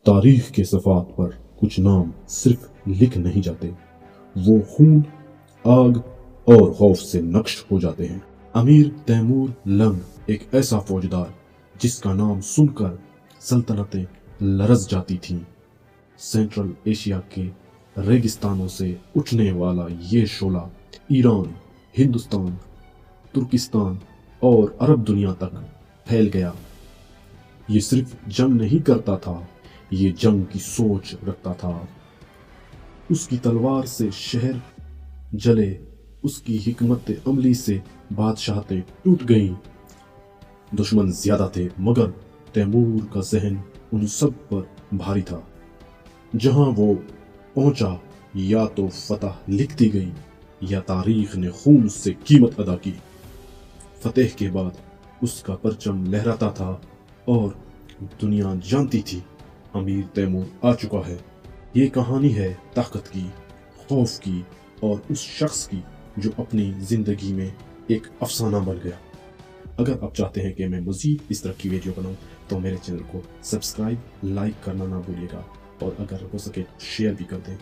تاریخ کے صفحات پر کچھ نام صرف لکھ نہیں جاتے، وہ خون، آگ اور خوف سے نقش ہو جاتے ہیں۔ امیر تیمور لنگ ایک ایسا فوجدار جس کا نام سن کر سلطنتیں لرز جاتی تھیں۔ سینٹرل ایشیا کے ریگستانوں سے اٹھنے والا یہ شعلہ ایران، ہندوستان، ترکستان اور عرب دنیا تک پھیل گیا۔ یہ صرف جنگ نہیں کرتا تھا، یہ جنگ کی سوچ رکھتا تھا۔ اس کی تلوار سے شہر جلے، اس کی حکمت عملی سے بادشاہتیں ٹوٹ گئیں۔ دشمن زیادہ تھے مگر تیمور کا ذہن ان سب پر بھاری تھا۔ جہاں وہ پہنچا یا تو فتح لکھ دی گئی یا تاریخ نے خون سے قیمت ادا کی۔ فتح کے بعد اس کا پرچم لہراتا تھا اور دنیا جانتی تھی امیر تیمور آ چکا ہے۔ یہ کہانی ہے طاقت کی، خوف کی اور اس شخص کی جو اپنی زندگی میں ایک افسانہ بن گیا۔ اگر آپ چاہتے ہیں کہ میں مزید اس طرح کی ویڈیو بناؤں تو میرے چینل کو سبسکرائب، لائک کرنا نہ بھولیے گا، اور اگر ہو سکے شیئر بھی کر دیں۔